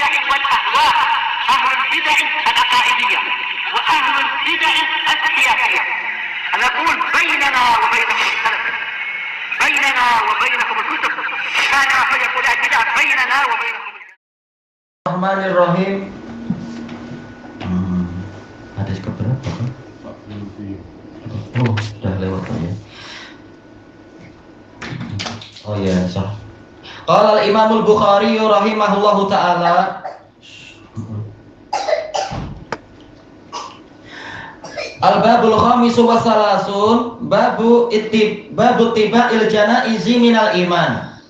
البدع والأهواء، أهل البدع العقائدية وأهل البدع السياسية. نقول بيننا وبينكم السلف، بيننا وبينكم الكتب، كان فيقول البدع بيننا وبينكم. Bismillahirrahmanirrahim. Hadis keberapa kan? Oh, sudah lewat ya. Oh ya, sah. Qala al-Imam al-Bukhari rahimahullahu taala Al-babul khamis wa salasun babu tiba'il janaizi minal iman.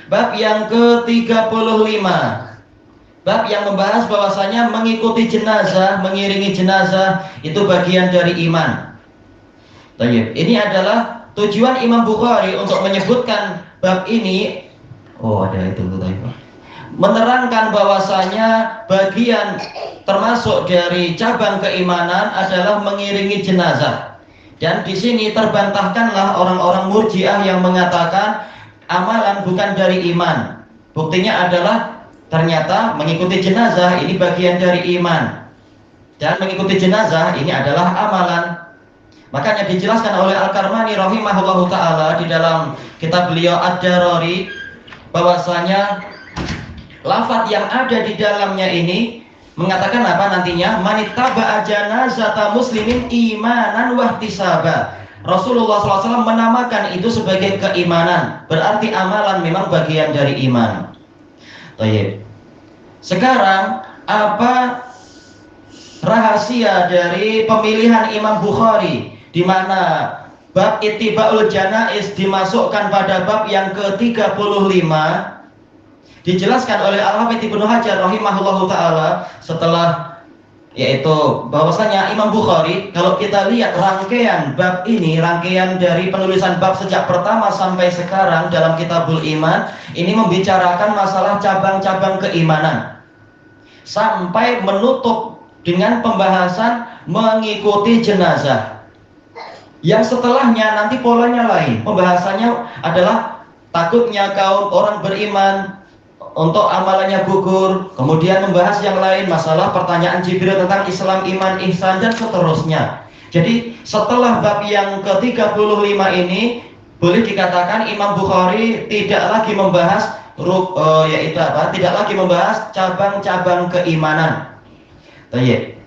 Bab yang ke-35. Bab yang membahas bahwasanya mengikuti jenazah, mengiringi jenazah itu bagian dari iman. Baik, ini adalah tujuan Imam Bukhari untuk menyebutkan bab ini. Oh, ada itu tadi. Menerangkan bahwasanya bagian termasuk dari cabang keimanan adalah mengiringi jenazah. Dan di sini terbantahkanlah orang-orang Murji'ah yang mengatakan amalan bukan dari iman. Buktinya adalah ternyata mengikuti jenazah ini bagian dari iman, dan mengikuti jenazah ini adalah amalan. Makanya dijelaskan oleh Al-Karmani rahimahullahu ta'ala di dalam kitab beliau Ad-Darari bahwasanya lafaz yang ada di dalamnya ini mengatakan apa nantinya? Manittaba'a janazata muslimin imanan wahtisaba. Rasulullah SAW menamakan itu sebagai keimanan, berarti amalan memang bagian dari iman. Baik. Sekarang apa rahasia dari pemilihan Imam Bukhari di mana bab ittiba'ul janaiz dimasukkan pada bab yang ke-35? Dijelaskan oleh Al-Hafidz Ibnu Hajar rahimahullahu taala setelah yaitu bahwasanya Imam Bukhari, kalau kita lihat rangkaian bab ini, rangkaian dari penulisan bab sejak pertama sampai sekarang dalam Kitabul Iman, ini membicarakan masalah cabang-cabang keimanan sampai menutup dengan pembahasan mengikuti jenazah. Yang setelahnya nanti polanya lain, pembahasannya adalah takutnya kaum orang beriman untuk amalannya gugur, kemudian membahas yang lain, masalah pertanyaan Jibril tentang Islam, iman, ihsan, dan seterusnya. Jadi setelah bab yang ke-35 ini, boleh dikatakan Imam Bukhari tidak lagi membahas tidak lagi membahas cabang-cabang keimanan.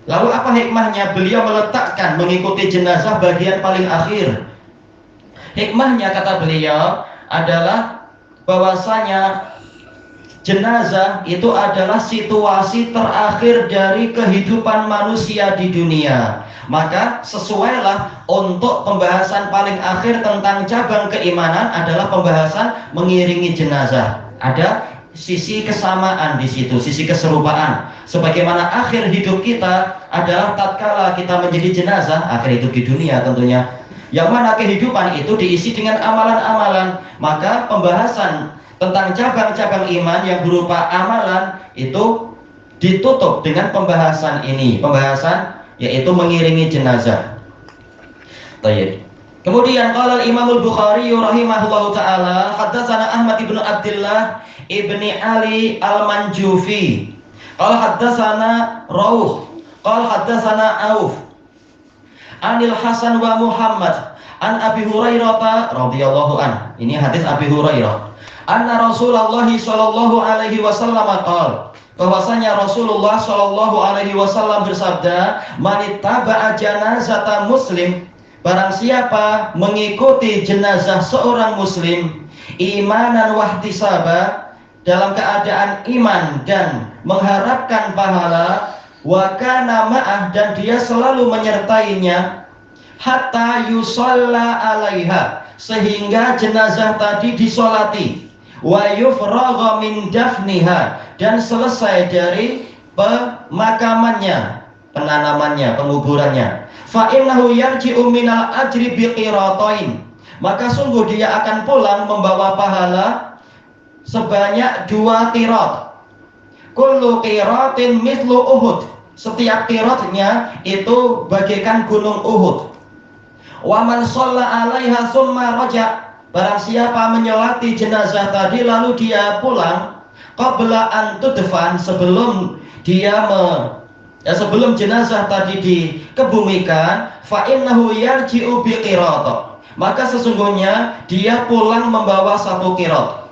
Lalu apa hikmahnya beliau meletakkan mengikuti jenazah bagian paling akhir? Hikmahnya kata beliau adalah bahwasanya jenazah itu adalah situasi terakhir dari kehidupan manusia di dunia. Maka sesuailah untuk pembahasan paling akhir tentang cabang keimanan adalah pembahasan mengiringi jenazah. Ada sisi kesamaan di situ, sisi keserupaan. Sebagaimana akhir hidup kita adalah tatkala kita menjadi jenazah, akhir hidup di dunia tentunya. Yang mana kehidupan itu diisi dengan amalan-amalan. Maka pembahasan tentang cabang-cabang iman yang berupa amalan itu ditutup dengan pembahasan ini, pembahasan yaitu mengiringi jenazah. Baik. Kemudian qala Imam Al-Bukhari rahimahullahu taala haddatsana Ahmad ibnu Abdullah ibni Ali Al-Manjufi qala haddatsana Rauh qala haddatsana Auf Anil Hasan wa Muhammad an Abi Hurairah radhiyallahu an. Ini hadis Abi Hurairah. Anna Rasulullah sallallahu alaihi wasallam qala, bahwasanya Rasulullah sallallahu alaihi wasallam bersabda, "Manittaba'a janazata muslim," barang siapa mengikuti jenazah seorang muslim imanan wahtisaba, dalam keadaan iman dan mengharapkan pahala, wa kana ma'ah, dan dia selalu menyertainya, hatta yusalla alaiha, sehingga jenazah tadi disolati, wa yufragha min dafniha, dan selesai dari pemakamannya, penanamannya, penguburannya. Fa innahu yarji'u minal ajri biqiratain, maka sungguh dia akan pulang membawa pahala sebanyak 2 qirat. Kullu qiratin mithlu Uhud, setiap qiratnya itu bagaikan gunung Uhud. Wa man shalla 'alaiha tsumma raja', barang siapa menyolati jenazah tadi lalu dia pulang, qabla an tudfan, sebelum dia sebelum jenazah tadi dikebumikan, fa innahu yarji'u bi qirat, maka sesungguhnya dia pulang membawa satu qirat.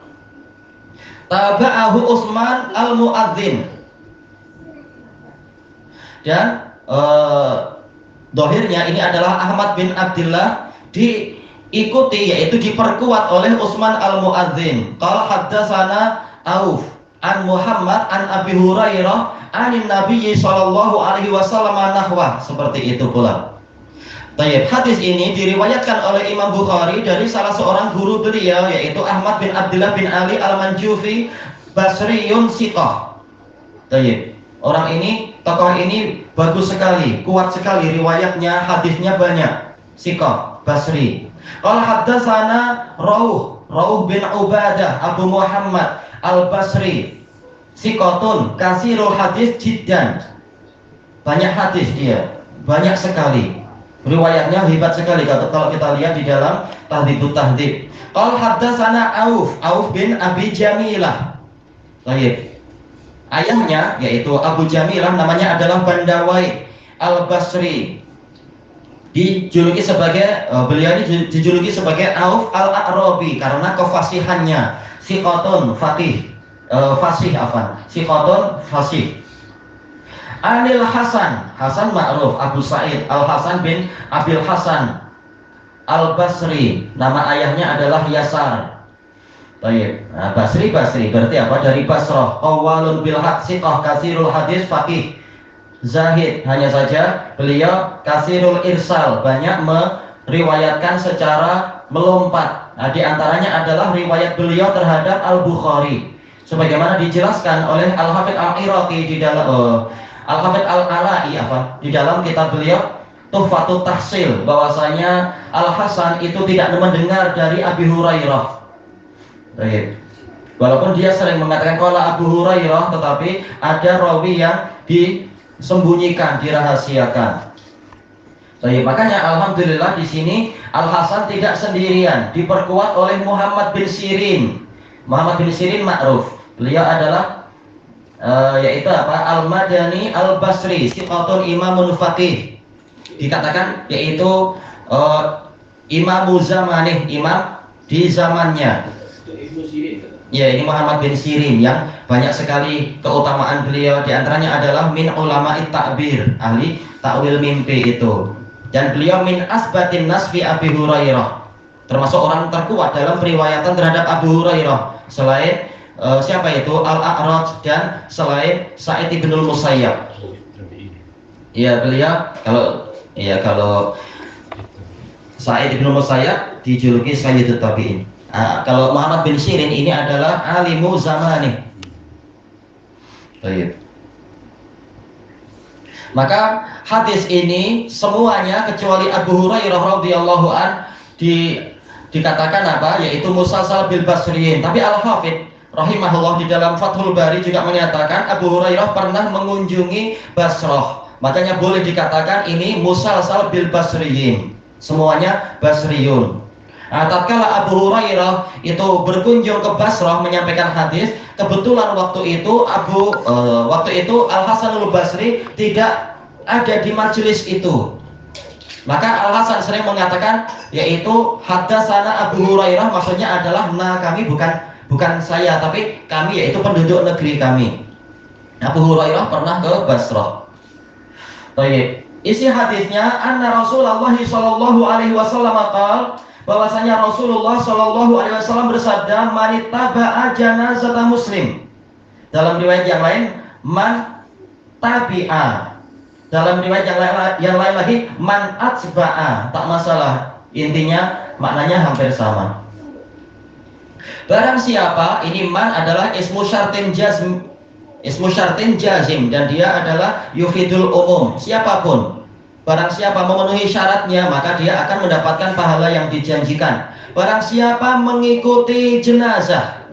Taba'ahu Utsman al-Muadzin, dan dohirnya ini adalah Ahmad bin Abdullah, diikuti yaitu diperkuat oleh Utsman al-Muadzin. Qala haddatsana Auf an Muhammad an Abi Hurairah anin Nabi sallallahu alaihi wasallam nahwa, seperti itu pula. Baik, hadis ini diriwayatkan oleh Imam Bukhari dari salah seorang guru beliau yaitu Ahmad bin Abdullah bin Ali al-Manjufi Basriyun Siqah. Baik, orang ini, tokoh ini bagus sekali, kuat sekali riwayatnya, hadisnya banyak. Siqah, Basri. Qala haddatsana Rauh bin Ubadah Abu Muhammad Al-Basri. Siqatun kasirul hadis jiddan. Banyak hadis dia, banyak sekali. Riwayatnya hebat sekali kalau kita lihat di dalam Tahdhibut Tahdhib. Qala haddatsana Auf bin Abi Jamilah. Baik. Ayahnya yaitu Abu Jamilah namanya adalah Bandawai Al-Basri. Dijuluki sebagai beliau ini dijuluki sebagai Auf Al-A'rabi karena kefasihannya. Siqatun fasih Siqatun fasih. Anil Hasan ma'ruf Abu Sa'id Al-Hasan bin Abil Hasan Al-Basri, nama ayahnya adalah Yasar. Baik, nah, Basri berarti apa? Dari Basrah. Qawwalun bil haq siqah kasirul hadis faqih zahid, hanya saja beliau kasirul irsal, banyak meriwayatkan secara melompat. Nah, di antaranya adalah riwayat beliau terhadap Al-Bukhari sebagaimana dijelaskan oleh Al-Hafidz Al-Iraqi di dalam Al-Hafidz Al-Ala'i di dalam kitab beliau Tuhfatut Tahsil, bahwasanya Al-Hasan itu tidak mendengar dari Abi Hurairah. Baik. Walaupun dia sering mengatakan qala Abu Hurairah, tetapi ada rawi yang disembunyikan, dirahasiakan. Baik, makanya alhamdulillah di sini Al-Hasan tidak sendirian, diperkuat oleh Muhammad bin Sirin. Muhammad bin Sirin ma'ruf. Beliau adalah yaitu Al-Madani Al-Basri, siqatun imamun faqih. Dikatakan yaitu imamu zamanih, imam di zamannya. Ya, ini Muhammad bin Sirin yang banyak sekali keutamaan beliau, di antaranya adalah min ulama'it ta'bir, ahli takwil mimpi itu. Dan beliau min asbatin nasfi Abi Hurairah, termasuk orang terkuat dalam periwayatan terhadap Abu Hurairah selain siapa itu Al-A'raj dan selain Sa'id bin Musayyab. Ya, beliau kalau Sa'id bin Musayyab dijuluki Sayyidut Tabi'in. Kalau Muhammad bin Sirin ini adalah alimu zamani. Baik. Maka hadis ini semuanya kecuali Abu Hurairah radhiyallahu an dikatakan yaitu musalsal bil basriyin. Tapi Al-Hafidz rahimahullah di dalam Fathul Bari juga menyatakan Abu Hurairah pernah mengunjungi Basrah. Makanya boleh dikatakan ini musalsal bil basriyin. Semuanya basriyun. Nah, tatkala Abu Hurairah itu berkunjung ke Basrah menyampaikan hadis, kebetulan waktu itu Al-Hasan Al-Basri tidak ada di majelis itu. Maka Al-Hasan sering mengatakan yaitu haddatsana Abu Hurairah, maksudnya adalah kami bukan saya, tapi kami yaitu penduduk negeri kami. Abu Hurairah pernah ke Basrah. Baik. Isi hadisnya anna Rasulullah sallallahu alaihi wasallam qala, bahwasanya Rasulullah Shallallahu Alaihi Wasallam bersabda, manittaba'a janazata muslim. Dalam riwayat yang lain, man tabi'a. Dalam riwayat yang lain lagi, man atba'a. Tak masalah. Intinya maknanya hampir sama. Barang siapa, ini man adalah ismu syartin jazim, dan dia adalah yufidul umum. Siapapun, barang siapa memenuhi syaratnya, maka dia akan mendapatkan pahala yang dijanjikan. Barang siapa mengikuti jenazah.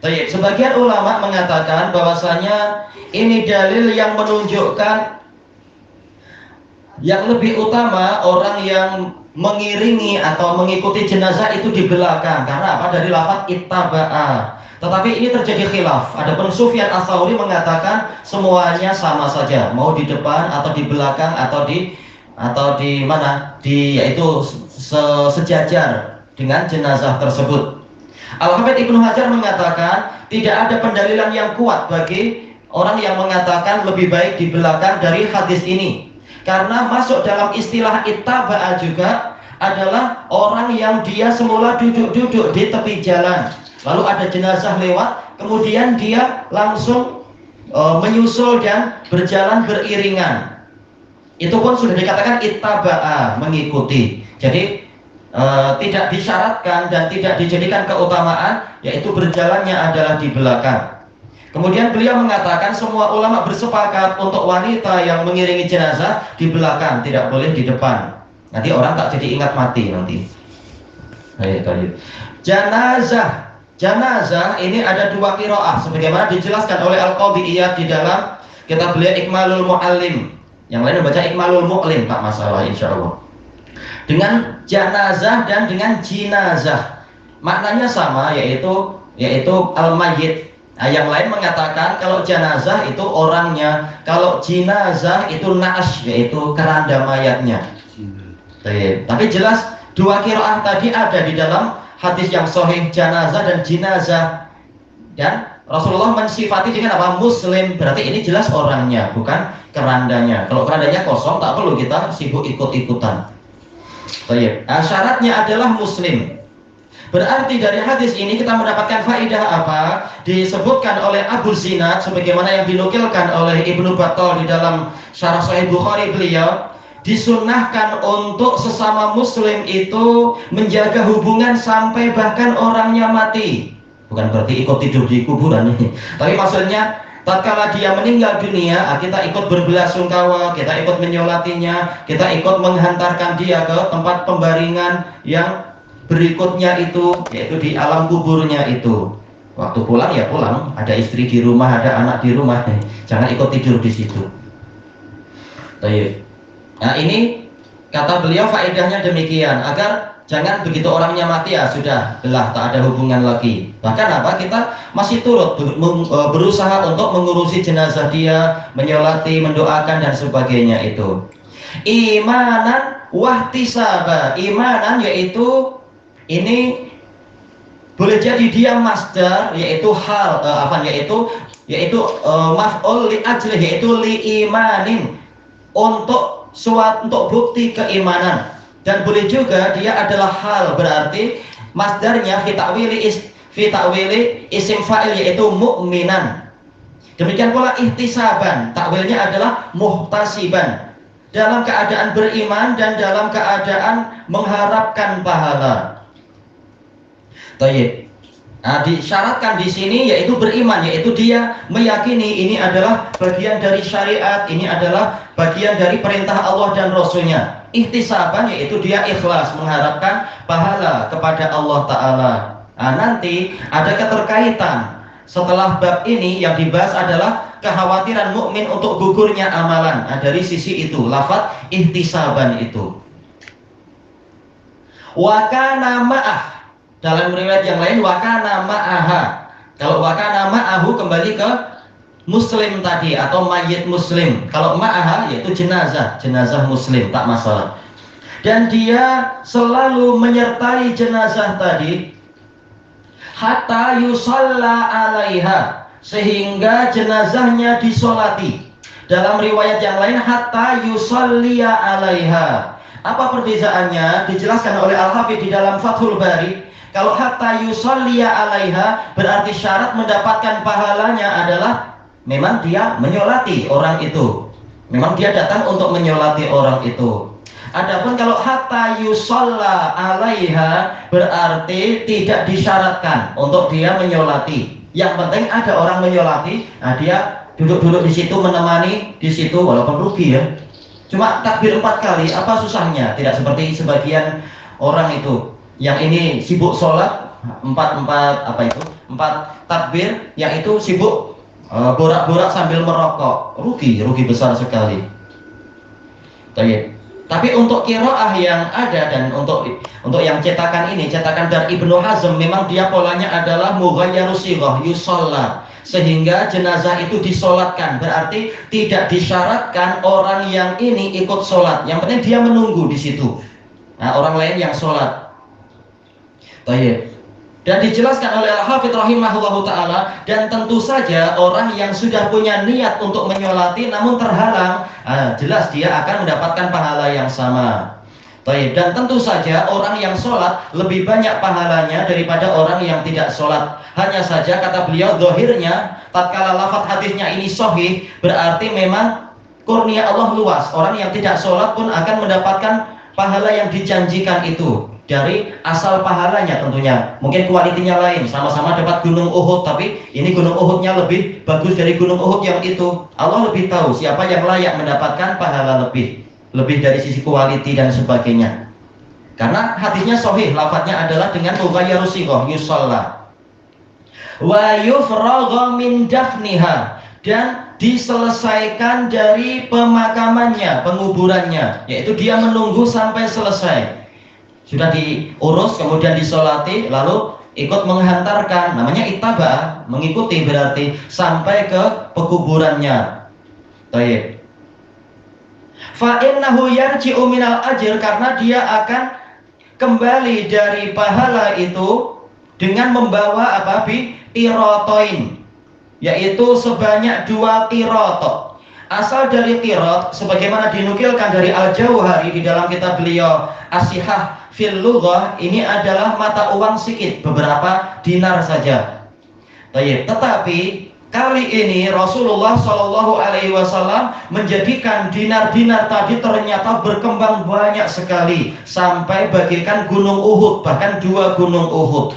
Baik, sebagian ulama mengatakan bahwasanya ini dalil yang menunjukkan yang lebih utama orang yang mengiringi atau mengikuti jenazah itu di belakang. Karena apa? Dari lafaz ittaba'a. Tetapi ini terjadi khilaf. Adapun Sufyan Ats-Tsauri mengatakan semuanya sama saja, mau di depan atau di belakang atau di mana, yaitu sejajar dengan jenazah tersebut. Al-Hafidz Ibnu Hajar mengatakan tidak ada pendalilan yang kuat bagi orang yang mengatakan lebih baik di belakang dari hadis ini. Karena masuk dalam istilah ittaba'a juga adalah orang yang dia semula duduk-duduk di tepi jalan, lalu ada jenazah lewat, kemudian dia langsung menyusul dan berjalan beriringan. Itu pun sudah dikatakan ittaba'a, mengikuti. Jadi tidak disyaratkan dan tidak dijadikan keutamaan, yaitu berjalannya adalah di belakang. Kemudian beliau mengatakan semua ulama bersepakat untuk wanita yang mengiringi jenazah di belakang, tidak boleh di depan. Nanti orang tak jadi ingat mati nanti. Baik. Janazah ini ada dua qiraah sebagaimana dijelaskan oleh Al-Qadhi Iyad di dalam kitab beliau Ikmalul Muallim. Yang lain membaca Ikmalul Mu'lim, tak masalah insyaallah. Dengan janazah dan dengan jinazah maknanya sama, yaitu al-mayyit. Nah, yang lain mengatakan kalau janazah itu orangnya, kalau jinazah itu na'ash, yaitu keranda mayatnya. Tapi jelas dua qiraah tadi ada di dalam hadis yang sahih, janazah dan jinazah. Dan Rasulullah mensifati dengan apa? Muslim. Berarti ini jelas orangnya, bukan kerandanya. Kalau kerandanya kosong, tak perlu kita sibuk ikut-ikutan. Nah, syaratnya adalah muslim. Berarti dari hadis ini kita mendapatkan faidah apa? Disebutkan oleh Abu Zinad sebagaimana yang dinukilkan oleh Ibnu Battal di dalam Syarah Sahih Bukhari beliau, disunnahkan untuk sesama muslim itu menjaga hubungan sampai bahkan orangnya mati. Bukan berarti ikut tidur di kuburan ini. Tapi maksudnya tatkala dia meninggal dunia, kita ikut berbelasungkawa, kita ikut menyolatinya, kita ikut menghantarkan dia ke tempat pembaringan yang berikutnya itu, yaitu di alam kuburnya itu. Waktu pulang ya pulang, ada istri di rumah, ada anak di rumah, jangan ikut tidur di situ. Nah ini kata beliau faedahnya demikian, agar jangan begitu orangnya mati ya sudah belah, tak ada hubungan lagi. Bahkan apa, kita masih turut berusaha untuk mengurusi jenazah dia, menyolati, mendoakan dan sebagainya itu. Imanan wahtisaba, imanan yaitu ini boleh jadi dia masdar, yaitu hal yaitu maf'ul li ajli, yaitu li imanin, untuk bukti keimanan. Dan boleh juga dia adalah hal, berarti masdarnya fi ta'wili isim fa'il, yaitu mu'minan. Demikian pula ihtisaban, takwilnya adalah muhtasiban, dalam keadaan beriman dan dalam keadaan mengharapkan pahala. Nah, disyaratkan di sini yaitu beriman, yaitu dia meyakini ini adalah bagian dari syariat, ini adalah bagian dari perintah Allah dan Rasulnya. Ihtisaban yaitu dia ikhlas mengharapkan pahala kepada Allah Ta'ala. Nah, nanti ada keterkaitan setelah bab ini yang dibahas adalah kekhawatiran mukmin untuk gugurnya amalan. Nah, dari sisi itu lafaz ihtisaban itu. Wa kana ma'ah, dalam riwayat yang lain wakana ma'aha. Kalau wakana ma'ahu kembali ke muslim tadi atau mayit muslim. Kalau ma'aha yaitu jenazah muslim, tak masalah. Dan dia selalu menyertai jenazah tadi hatta yusalla alaiha, sehingga jenazahnya disolati. Dalam riwayat yang lain hatta yusalliya alaiha. Apa perbedaannya? Dijelaskan oleh Al-Hafidz di dalam Fathul Bari. Kalau hatta yusalliya alaiha berarti syarat mendapatkan pahalanya adalah memang dia menyolati orang itu, memang dia datang untuk menyolati orang itu. Adapun kalau hatta yusalla alaiha berarti tidak disyaratkan untuk dia menyolati. Yang penting ada orang menyolati, nah dia duduk-duduk di situ, menemani di situ, walaupun rugi ya. Cuma takbir 4 kali, apa susahnya? Tidak seperti sebagian orang itu yang ini sibuk sholat 4 takbir, yang itu sibuk borak-borak sambil merokok, rugi besar sekali. Tapi untuk qiraah yang ada dan untuk yang cetakan ini, cetakan dari Ibnu Hazm, memang dia polanya adalah mughayyaru shighah yusalla, sehingga jenazah itu disolatkan. Berarti tidak disyaratkan orang yang ini ikut sholat, yang penting dia menunggu di situ. Nah, orang lain yang sholat. Baik. Dan dijelaskan oleh Al-Hafidz rahimahullahu ta'ala, dan tentu saja orang yang sudah punya niat untuk menyolati namun terhalang, jelas dia akan mendapatkan pahala yang sama. Baik. Dan tentu saja orang yang sholat lebih banyak pahalanya daripada orang yang tidak sholat. Hanya saja kata beliau, zahirnya tatkala lafaz hadisnya ini sahih, berarti memang kurnia Allah luas. Orang yang tidak sholat pun akan mendapatkan pahala yang dijanjikan itu. Dari asal pahalanya tentunya, mungkin kualitinya lain, sama-sama dapat gunung Uhud, tapi ini gunung Uhudnya lebih bagus dari gunung Uhud yang itu. Allah lebih tahu siapa yang layak mendapatkan pahala lebih dari sisi kualiti dan sebagainya. Karena hadisnya sahih, lafadznya adalah dengan mughayyaru shighah yusalla wa yufragha min dafniha, dan diselesaikan dari pemakamannya, penguburannya, yaitu dia menunggu sampai selesai. Sudah diurus, kemudian disolati, lalu ikut menghantarkan, namanya ittaba, mengikuti berarti, sampai ke pekuburannya. Baik. Fa innahu yarji'u minal ajr, karena dia akan kembali dari pahala itu dengan membawa apa? Qiratoin, yaitu sebanyak 2 qiraat. Asal dari qirat, sebagaimana dinukilkan dari Al-Jauhari di dalam kitab beliau As-Sihah fil Lughah, ini adalah mata uang sedikit, beberapa dinar saja. Tetapi kali ini Rasulullah Shallallahu Alaihi Wasallam menjadikan dinar-dinar tadi ternyata berkembang banyak sekali sampai bagaikan gunung Uhud, bahkan 2 gunung Uhud.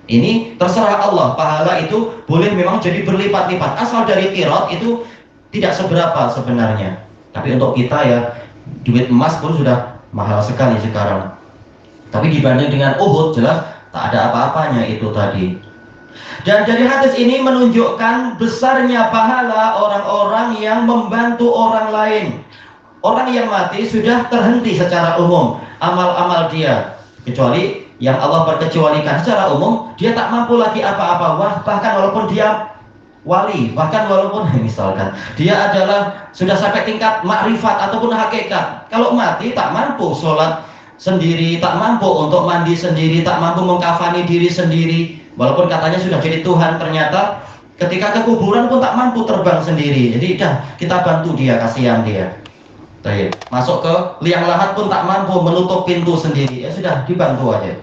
Ini terserah Allah, pahala itu boleh memang jadi berlipat-lipat. Asal dari qirat itu tidak seberapa sebenarnya. Tapi untuk kita ya, duit emas pun sudah mahal sekali sekarang. Tapi dibanding dengan Uhud, jelas tak ada apa-apanya itu tadi. Dan dari hadis ini menunjukkan besarnya pahala orang-orang yang membantu orang lain. Orang yang mati sudah terhenti secara umum amal-amal dia, kecuali yang Allah berkecualikan. Secara umum dia tak mampu lagi apa-apa. Bahkan walaupun dia wali, bahkan walaupun misalkan dia adalah sudah sampai tingkat makrifat ataupun hakikat, kalau mati tak mampu sholat sendiri, tak mampu untuk mandi sendiri, tak mampu mengkafani diri sendiri, walaupun katanya sudah jadi Tuhan, ternyata ketika ke kuburan pun tak mampu terbang sendiri. Jadi kita bantu dia, kasihan dia. Masuk ke liang lahat pun tak mampu menutup pintu sendiri, ya sudah dibantu aja.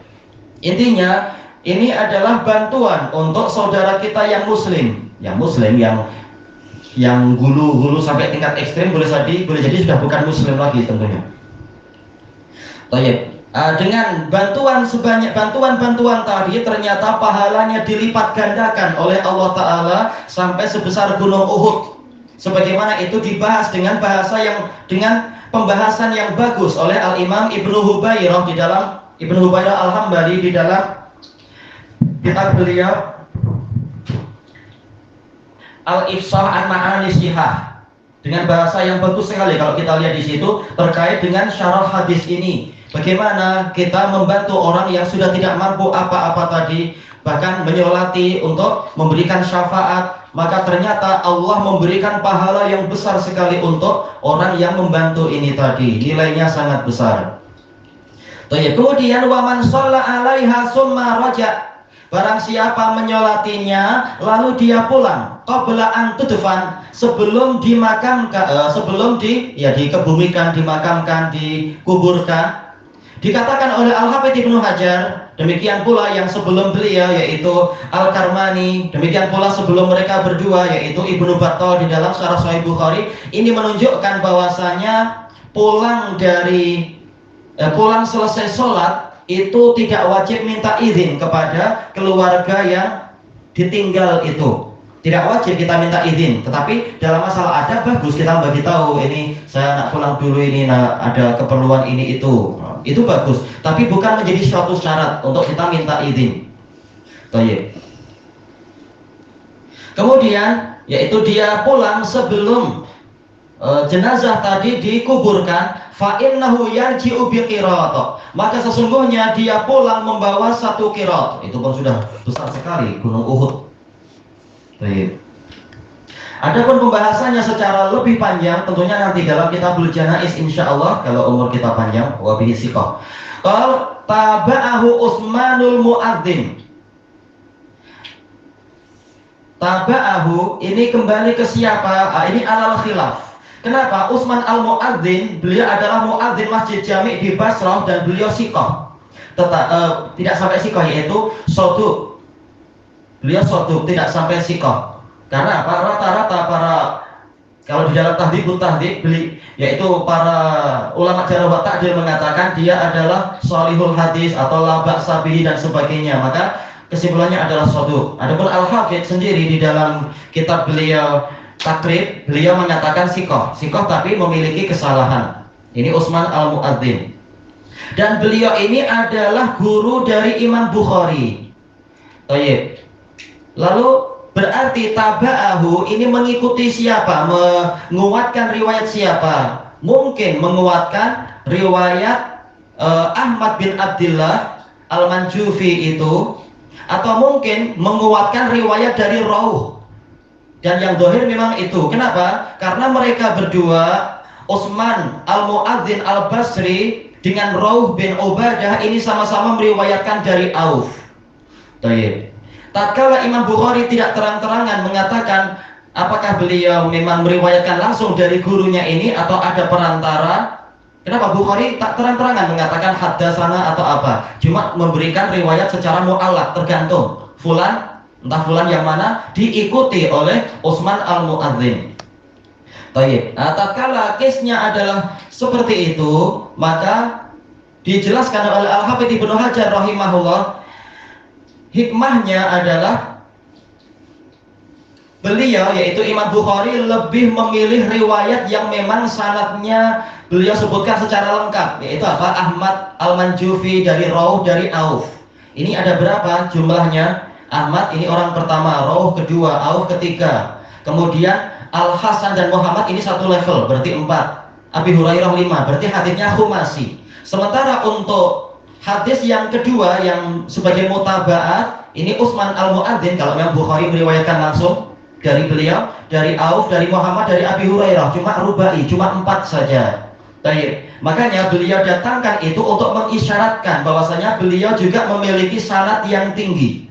Intinya ini adalah bantuan untuk saudara kita yang muslim, yang gulu sampai tingkat ekstrim, boleh jadi sudah bukan muslim lagi tentunya. Dengan bantuan tadi, ternyata pahalanya dilipat gandakan oleh Allah Ta'ala sampai sebesar gunung Uhud. Sebagaimana itu dibahas dengan pembahasan yang bagus oleh Al-Imam Ibnu Hubairah Al-Hambali di dalam kitab beliau Al-Ifsah an Ma'ani Shihah, dengan bahasa yang bagus sekali kalau kita lihat di situ terkait dengan syarah hadis ini. Bagaimana kita membantu orang yang sudah tidak mampu apa-apa tadi, bahkan menyolati untuk memberikan syafaat, maka ternyata Allah memberikan pahala yang besar sekali untuk orang yang membantu ini tadi. Nilainya sangat besar. Kemudian waman shalla 'alaiha summa raja', barang siapa menyolatinya lalu dia pulang, qabla an tudfan, sebelum dimakamkan, dikebumikan, dimakamkan, dikuburkan. Dikatakan oleh Al-Hafidz Ibnu Hajar, demikian pula yang sebelum beliau yaitu Al-Karmani, demikian pula sebelum mereka berdua yaitu Ibnu Battal di dalam Syarah Sahih Bukhari, ini menunjukkan bahwasanya pulang selesai sholat itu tidak wajib minta izin kepada keluarga yang ditinggal itu. Tidak wajib kita minta izin, tetapi dalam masalah ada bagus kita bagi tahu, ini saya nak pulang dulu, ini ada keperluan ini itu bagus, tapi bukan menjadi suatu syarat untuk kita minta izin. Kemudian yaitu dia pulang sebelum jenazah tadi dikuburkan, fa innahu yarji'u bi qirat, maka sesungguhnya dia pulang membawa satu qirat. Itu pun sudah besar sekali, gunung Uhud. Baik. Adapun pembahasannya secara lebih panjang tentunya nanti dalam Kitabul Janaiz insyaallah kalau umur kita panjang, wa bihi siqah. Qal taba'ahu Utsmanul Muadzin. Taba'ahu ini kembali ke siapa? Ini alal khilaf. Kenapa? Utsman al-Muadzin, beliau adalah muadzin Masjid Jami' di Basrah dan beliau siqah. Tidak sampai siqah, yaitu soduq. Beliau soduq, tidak sampai siqah. Karena apa? Rata-rata para, kalau di dalam tahdhibut tahdhib, yaitu para ulama jarh wa ta'dil mengatakan dia adalah shalihul hadis atau la ba'sa bihi dan sebagainya. Maka kesimpulannya adalah soduq. Adapun Al-Hafidz sendiri di dalam kitab beliau Takrib, beliau mengatakan siqah tapi memiliki kesalahan. Ini Utsman al-Muadzin. Dan beliau ini adalah guru dari Imam Bukhari. Baik. Lalu berarti taba'ahu ini mengikuti siapa? Menguatkan riwayat siapa? Mungkin menguatkan riwayat Ahmad bin Abdullah Al-Manjufi itu, atau mungkin menguatkan riwayat dari Rauh. Dan yang dohir memang itu. Kenapa? Karena mereka berdua, Utsman Al-Muadzin Al-Basri dengan Rauh bin Ubadah ini sama-sama meriwayatkan dari Auf. Baik. Tatkala Imam Bukhari tidak terang-terangan mengatakan apakah beliau memang meriwayatkan langsung dari gurunya ini atau ada perantara. Kenapa Bukhari tak terang-terangan mengatakan haddatsana atau apa? Cuma memberikan riwayat secara mu'allaq, tergantung fulan, entah fulan yang mana, diikuti oleh Utsman al-Muadzin. Baik. Nah, tatkala case-nya adalah seperti itu, maka dijelaskan oleh Al-Hafidz Ibnu Hajar rahimahullah, hikmahnya adalah beliau, yaitu Imam Bukhari, lebih memilih riwayat yang memang sanadnya beliau sebutkan secara lengkap, yaitu apa? Ahmad Al-Manjufi dari Rauh dari Auf. Ini ada berapa jumlahnya? Ahmad ini orang pertama, Rauh kedua, Auf ketiga. Kemudian Al-Hasan dan Muhammad ini satu level, berarti 4. Abi Hurairah 5, berarti hadisnya khumasi. Sementara untuk hadis yang kedua yang sebagai mutaba'at ini Utsman al-Muadzin, kalau memang Bukhari meriwayatkan langsung dari beliau, dari Auf, dari Muhammad, dari Abi Hurairah, cuma rubai, cuma 4 saja. Baik. Makanya beliau datangkan itu untuk mengisyaratkan bahwasanya beliau juga memiliki sanad yang tinggi.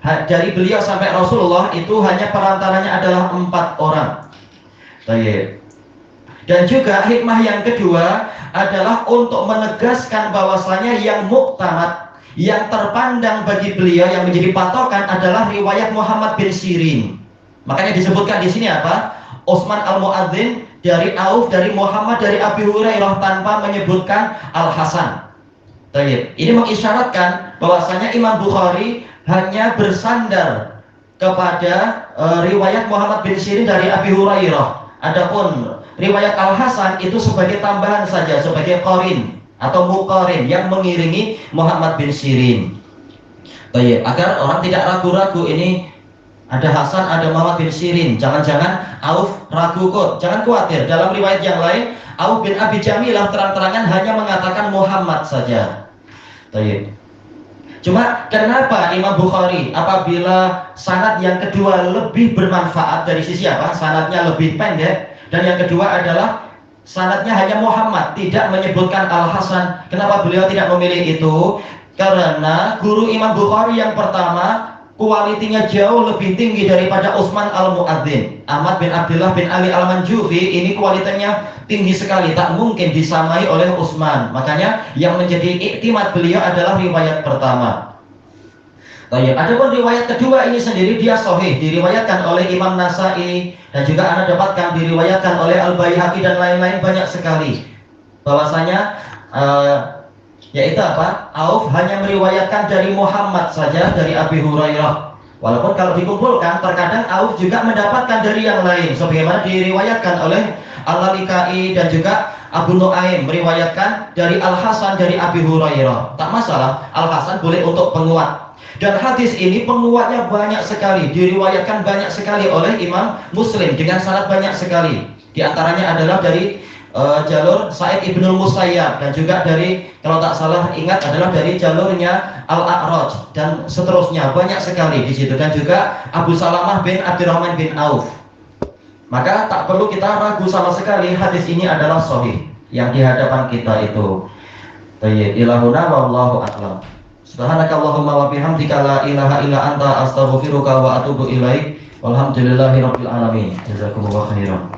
Dari beliau sampai Rasulullah itu hanya perantaranya adalah 4 orang. Baik. Dan juga hikmah yang kedua adalah untuk menegaskan bahwasanya yang muktamad, yang terpandang bagi beliau, yang menjadi patokan adalah riwayat Muhammad bin Sirin. Makanya disebutkan di sini apa? Utsman al-Muadzin dari Auf, dari Muhammad, dari Abi Hurairah tanpa menyebutkan Al-Hasan. Ini mengisyaratkan bahwasanya Imam Bukhari hanya bersandar kepada riwayat Muhammad bin Sirin dari Abi Hurairah. Adapun riwayat Al-Hasan itu sebagai tambahan saja, sebagai qarin atau muqarin yang mengiringi Muhammad bin Sirin. Agar orang tidak ragu-ragu, ini ada Hasan, ada Muhammad bin Sirin. Jangan-jangan Auf ragu kok. Jangan khawatir. Dalam riwayat yang lain, Auf bin Abi Jamilah terang-terangan hanya mengatakan Muhammad saja. Cuma kenapa Imam Bukhari apabila sanad yang kedua lebih bermanfaat dari sisi apa? Sanadnya lebih pendek, dan yang kedua adalah sanadnya hanya Muhammad, tidak menyebutkan Al-Hasan. Kenapa beliau tidak memilih itu? Karena guru Imam Bukhari yang pertama kualitinya jauh lebih tinggi daripada Utsman al-Muadzin. Ahmad bin Abdullah bin Ali al-Manjufi ini kualitasnya tinggi sekali, tak mungkin disamai oleh Utsman. Makanya yang menjadi iktimat beliau adalah riwayat pertama. Adapun riwayat kedua ini sendiri dia sahih, diriwayatkan oleh Imam Nasai, dan juga Anda dapatkan diriwayatkan oleh Al-Baihaqi dan lain-lain banyak sekali. Bahwasanya yaitu apa? Auf hanya meriwayatkan dari Muhammad saja, dari Abi Hurairah. Walaupun kalau dikumpulkan terkadang Auf juga mendapatkan dari yang lain, sebagaimana diriwayatkan oleh Al-Lalikai dan juga Abu Nuaim meriwayatkan dari Al-Hasan dari Abi Hurairah. Tak masalah, Al-Hasan boleh untuk penguat. Dan hadis ini penguatnya banyak sekali, diriwayatkan banyak sekali oleh Imam Muslim dengan sanad banyak sekali. Di antaranya adalah dari jalur Sa'id ibnul Musayyab, dan juga dari, kalau tak salah ingat, adalah dari jalurnya Al-A'raj, dan seterusnya banyak sekali di situ, dan juga Abu Salamah bin Abdurrahman bin Auf. Maka tak perlu kita ragu sama sekali, hadis ini adalah sahih yang di hadapan kita itu. Tayyib, ilahuna wallahu a'lam. Subhanakallahumma wa bihamdika la ilaha illa anta astaghfiruka wa atubu ilaik. Walhamdulillahirabbil alamin. Jazakumullahu khairan.